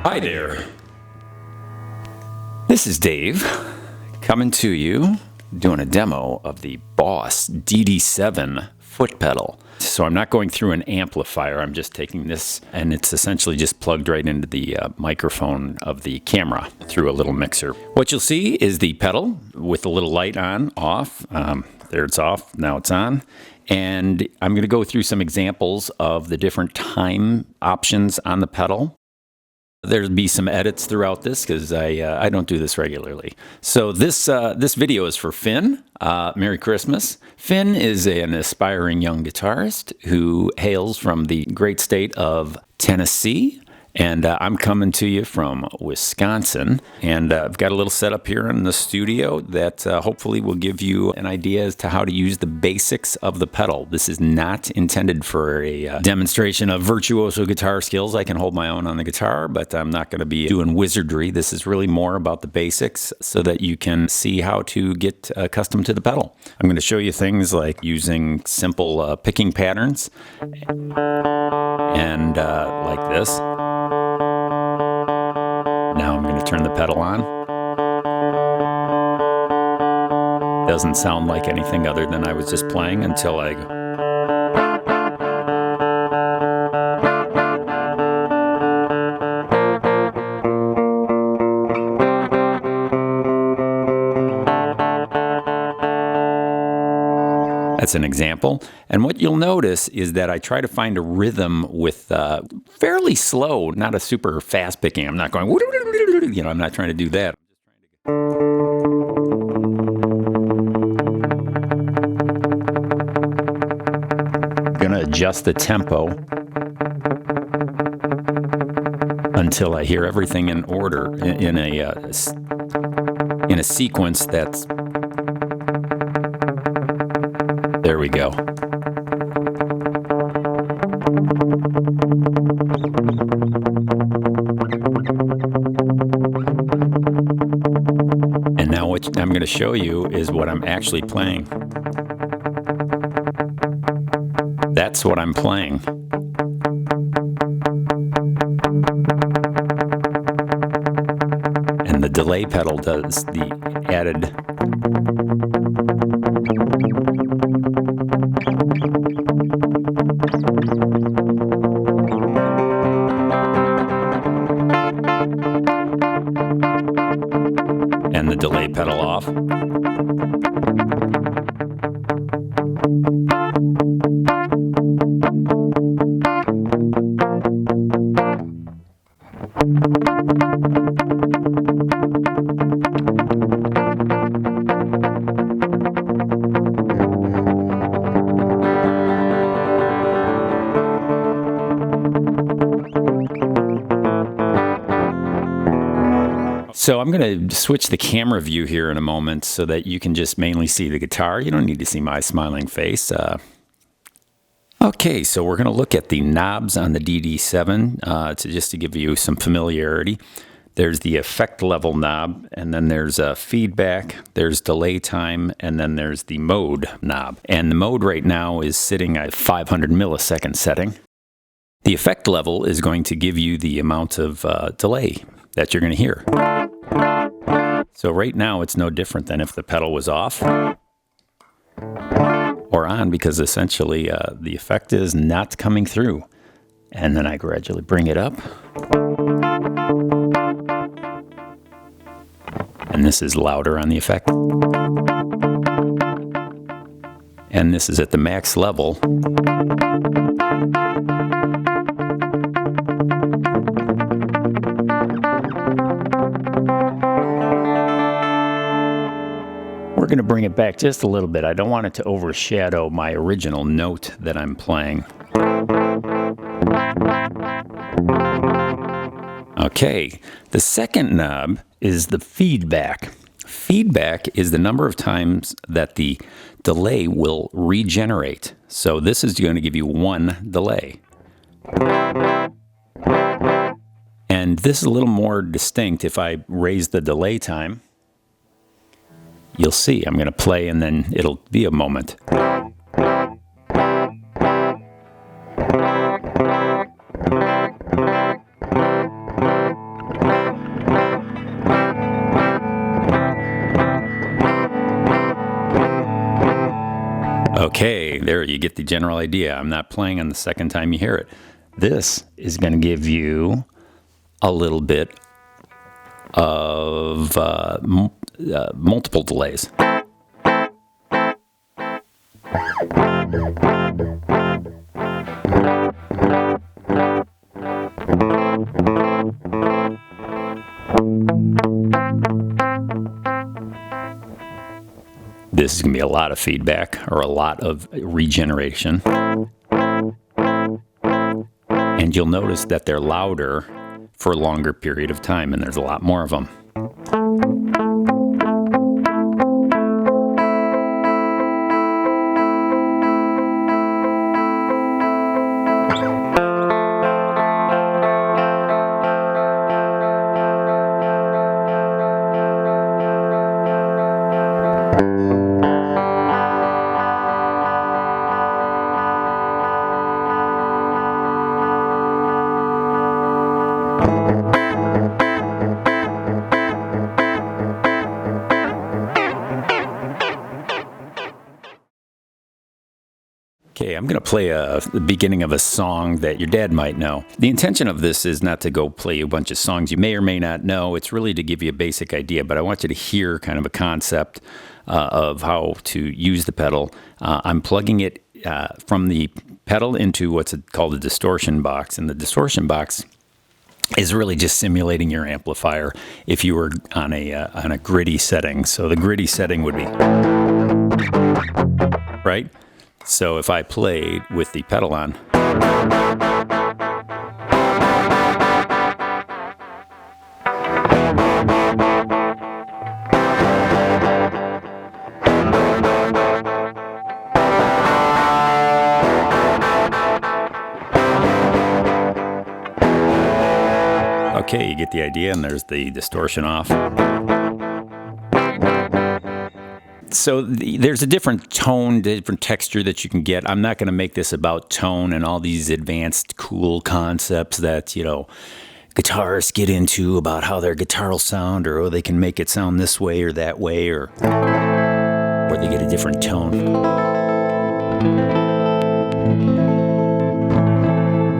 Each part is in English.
Hi there. This is Dave coming to you doing a demo of the Boss DD-7 foot pedal. So I'm not going through an amplifier, I'm just taking this and it's essentially just plugged right into the microphone of the camera through a little mixer. What you'll see is the pedal with the little light on, off. There it's off, now it's on. And I'm going to go through some examples of the different time options on the pedal. There'll be some edits throughout this because I don't do this regularly. So this video is for Finn. Merry Christmas. Finn is an aspiring young guitarist who hails from the great state of Tennessee. And I'm coming to you from Wisconsin. And I've got a little setup here in the studio that hopefully will give you an idea as to how to use the basics of the pedal. This is not intended for a demonstration of virtuoso guitar skills. I can hold my own on the guitar, but I'm not going to be doing wizardry. This is really more about the basics so that you can see how to get accustomed to the pedal. I'm going to show you things like using simple picking patterns and like this. Now I'm going to turn the pedal on. Doesn't sound like anything other than I was just playing until I go. That's an example. And what you'll notice is that I try to find a rhythm with fairly slow, not a super fast picking. I'm not going, you know, I'm not trying to do that. I'm gonna adjust the tempo until I hear everything in order, in a sequence that's. There we go. And now what I'm going to show you is what I'm actually playing. That's what I'm playing. And the delay pedal does the added. And the delay pedal off. So I'm going to switch the camera view here in a moment so that you can just mainly see the guitar. You don't need to see my smiling face. Okay, so we're going to look at the knobs on the DD-7 just to give you some familiarity. There's the effect level knob, and then there's feedback, there's delay time, and then there's the mode knob. And the mode right now is sitting at 500 millisecond setting. The effect level is going to give you the amount of delay that you're going to hear. So right now it's no different than if the pedal was off or on, because essentially the effect is not coming through. And then I gradually bring it up. And this is louder on the effect. And this is at the max level. We're going to bring it back just a little bit. I don't want it to overshadow my original note that I'm playing. Okay, the second knob is the feedback. Feedback is the number of times that the delay will regenerate. So this is going to give you one delay. And And this is a little more distinct. If I raise the delay time, you'll see. I'm going to play and then it'll be a moment. Okay, there you get the general idea. I'm not playing on the second time you hear it. This is going to give you a little bit of multiple delays. This is going to be a lot of feedback or a lot of regeneration. And you'll notice that they're louder for a longer period of time, and there's a lot more of them. Okay, I'm going to play the beginning of a song that your dad might know. The intention of this is not to go play a bunch of songs you may or may not know. It's really to give you a basic idea, but I want you to hear kind of a concept of how to use the pedal. I'm plugging it from the pedal into what's called a distortion box, and the distortion box is really just simulating your amplifier if you were on a gritty setting. So the gritty setting would be, right? So if I played with the pedal on, okay, you get the idea, and there's the distortion off. So there's a different tone, different texture that you can get. I'm not going to make this about tone and all these advanced, cool concepts that, you know, guitarists get into about how their guitar will sound, or they can make it sound this way or that way, or they get a different tone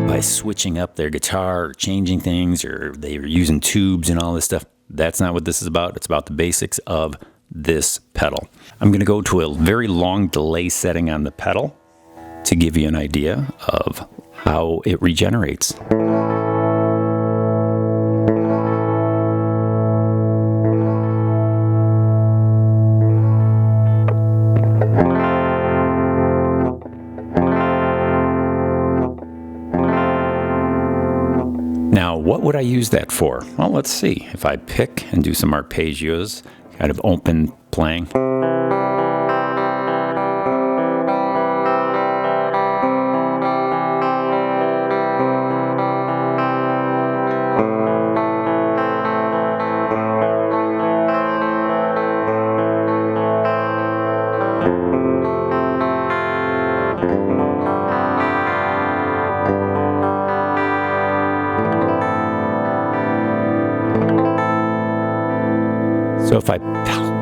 by switching up their guitar or changing things, or they're using tubes and all this stuff. That's not what this is about. It's about the basics of this pedal. I'm going to go to a very long delay setting on the pedal to give you an idea of how it regenerates. Now, what would I use that for? Well, let's see. If I pick and do some arpeggios, kind of open playing. So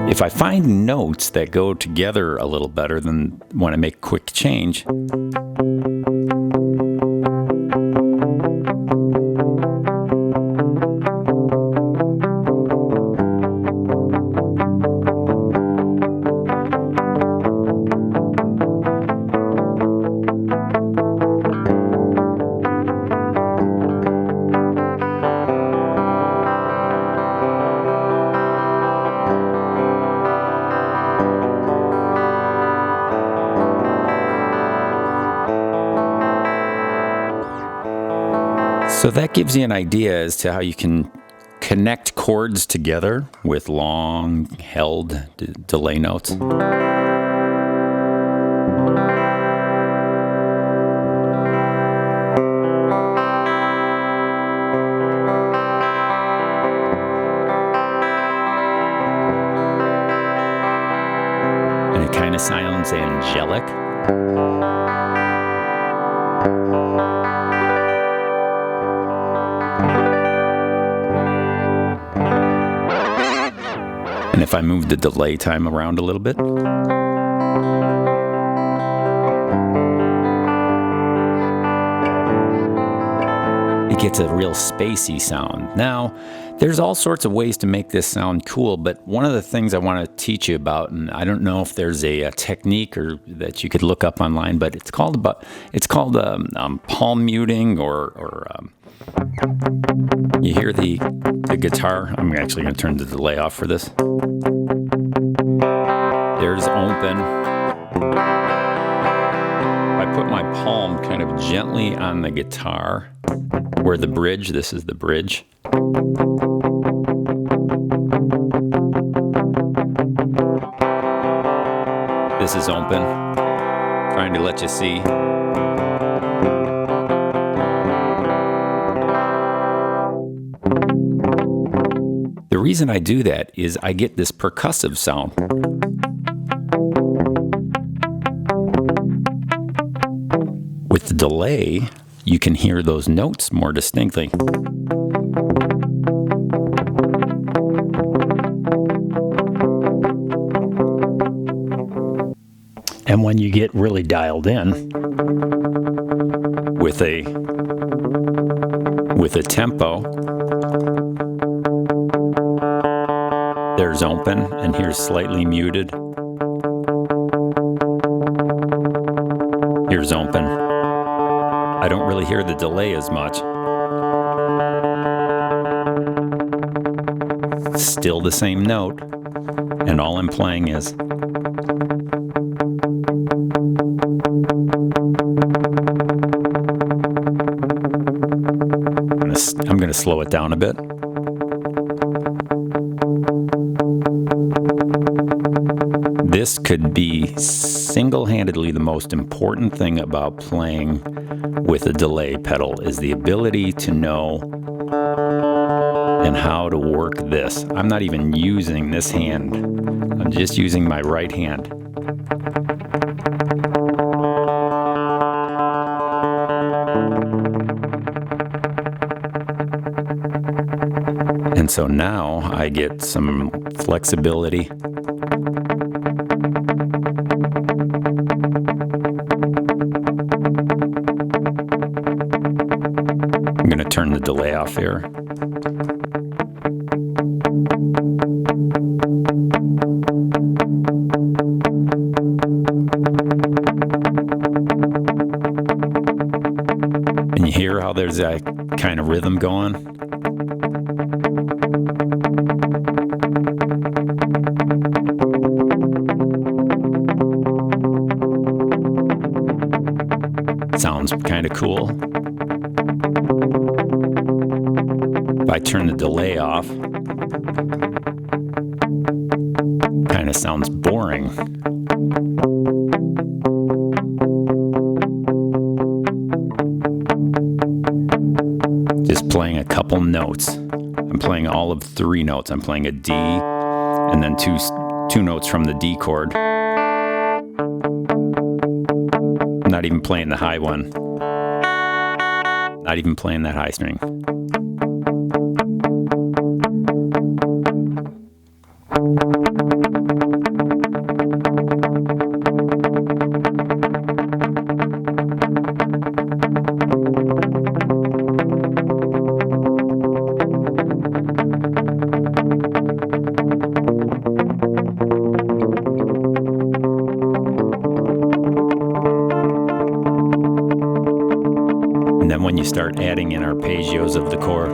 if I find notes that go together a little better than when I make quick change, so that gives you an idea as to how you can connect chords together with long held delay notes. kind of sounds angelic. And if I move the delay time around a little bit, it gets a real spacey sound. Now, there's all sorts of ways to make this sound cool, but one of the things I want to teach you about, and I don't know if there's a technique or that you could look up online, but it's called palm muting, or you hear the guitar. I'm actually going to turn the delay off for this. There's open. I put my palm kind of gently on the guitar where the bridge, this is the bridge. This is open. Trying to let you see. The reason I do that is I get this percussive sound. With the delay, you can hear those notes more distinctly. And when you get really dialed in with a tempo, there's open and here's slightly muted. Here's open. I don't really hear the delay as much. Still the same note, and all I'm playing is. I'm going to slow it down a bit. This could be single-handedly the most important thing about playing with a delay pedal, is the ability to know and how to work this. I'm not even using this hand. I'm just using my right hand. And so now I get some flexibility. I'm going to turn the delay off here. And you hear how there's that kind of rhythm going? Sounds kind of cool. If I turn the delay off, kind of sounds boring. Just playing a couple notes. I'm playing all of 3 notes. I'm playing a D and then two notes from the D chord. I'm not even playing the high one. Not even playing that high string. And then when you start adding in arpeggios of the chord,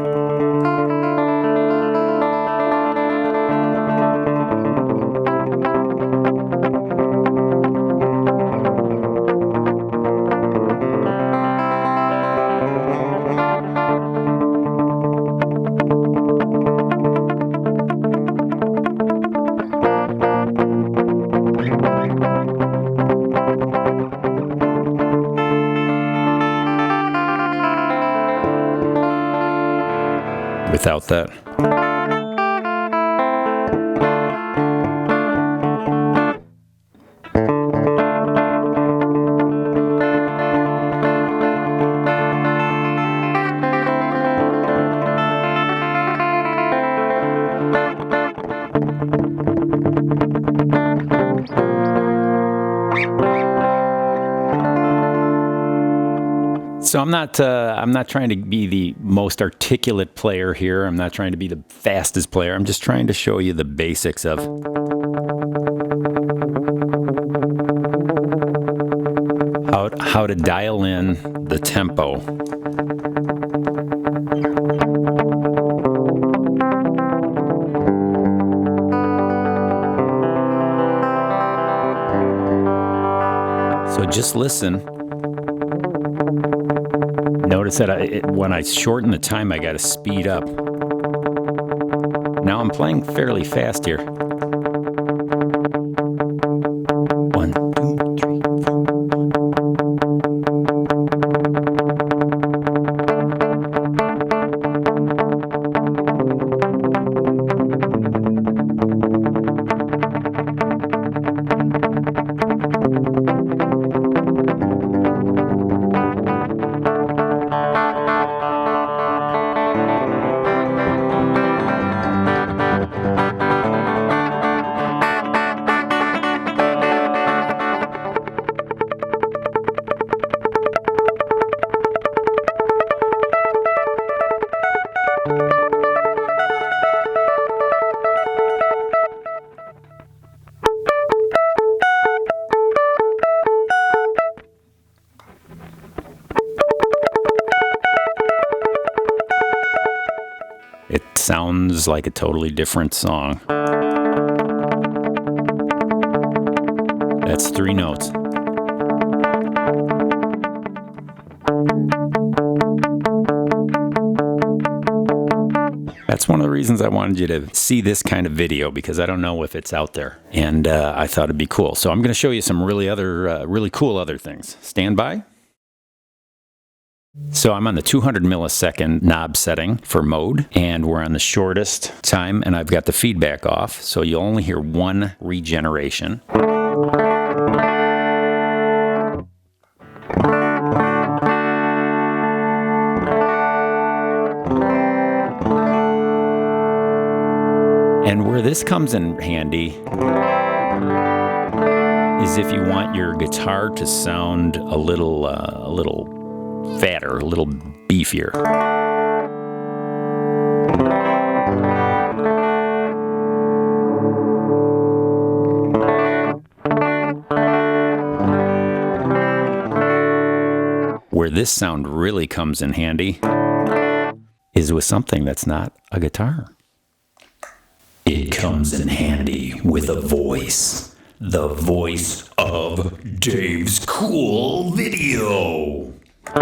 without that. So I'm not trying to be the most articulate player here. I'm not trying to be the fastest player. I'm just trying to show you the basics of how to dial in the tempo. So just listen. Notice that when I shorten the time, I got to speed up. Now I'm playing fairly fast here. 1, 2, 3, 4. It sounds like a totally different song. That's 3 notes. That's one of the reasons I wanted you to see this kind of video, because I don't know if it's out there, and I thought it'd be cool. So I'm going to show you some really cool other things. Stand by. So I'm on the 200 millisecond knob setting for mode, and we're on the shortest time, and I've got the feedback off, so you'll only hear one regeneration. And where this comes in handy is if you want your guitar to sound a little fatter, a little beefier. Where this sound really comes in handy is with something that's not a guitar. It comes in handy with a voice. The voice of Dave's Cool Video. I'm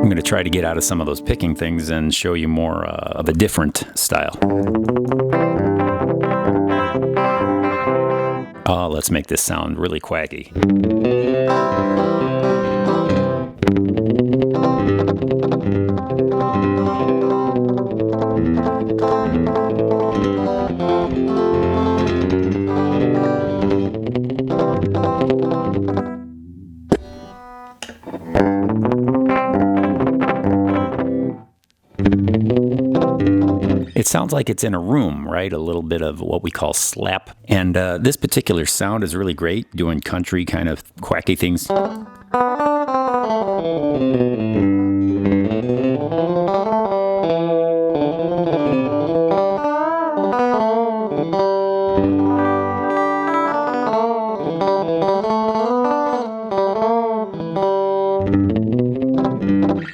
going to try to get out of some of those picking things and show you more of a different style. Let's make this sound really quacky. It sounds like it's in a room, right? A little bit of what we call slap. And this particular sound is really great, doing country kind of quacky things.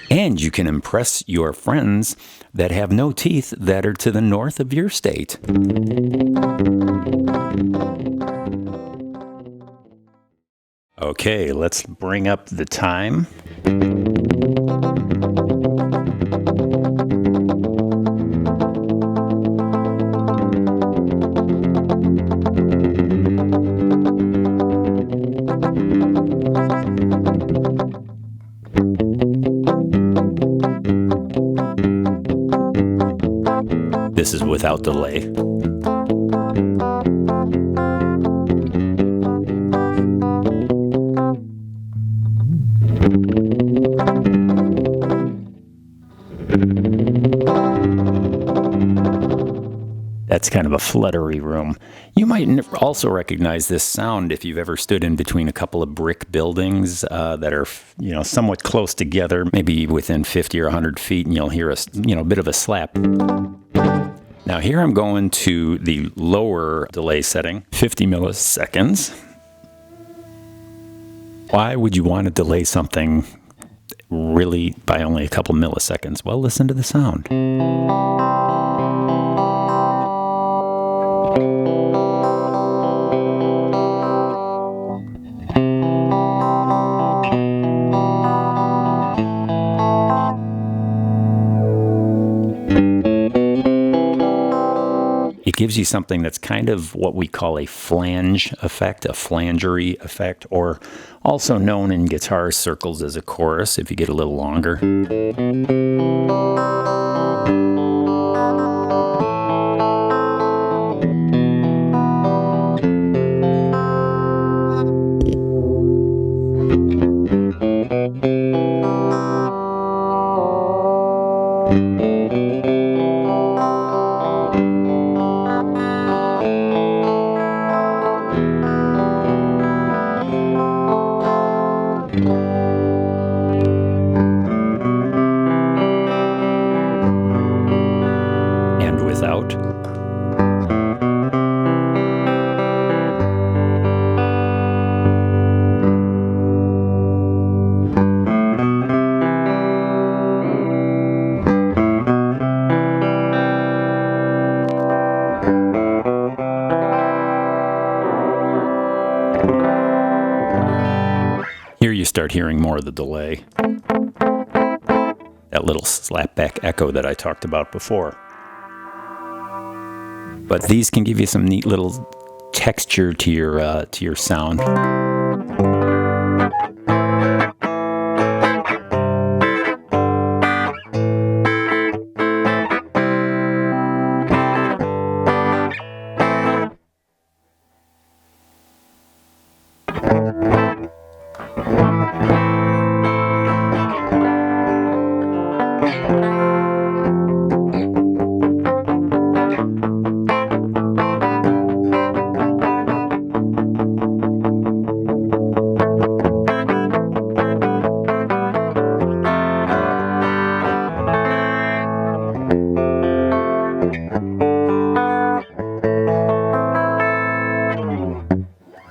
And you can impress your friends that have no teeth that are to the north of your state. Okay, let's bring up the time. This is without delay. That's kind of a fluttery room. You might also recognize this sound if you've ever stood in between a couple of brick buildings that are, somewhat close together, maybe within 50 or 100 feet, and you'll hear a bit of a slap. Now here I'm going to the lower delay setting, 50 milliseconds. Why would you want to delay something really by only a couple milliseconds? Well, listen to the sound. It gives you something that's kind of what we call a flange effect, a flangery effect, or also known in guitar circles as a chorus if you get a little longer. And without. Here you start hearing more of the delay. That little slapback echo that I talked about before. But these can give you some neat little texture to your sound.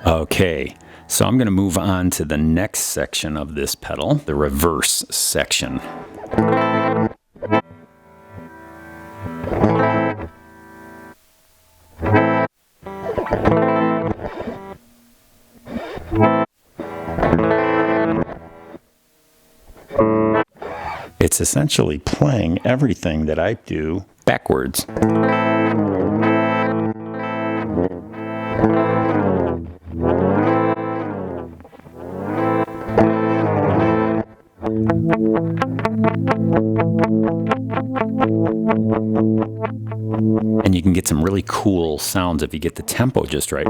Okay, so I'm going to move on to the next section of this pedal, the reverse section. It's essentially playing everything that I do backwards. And you can get some really cool sounds if you get the tempo just right.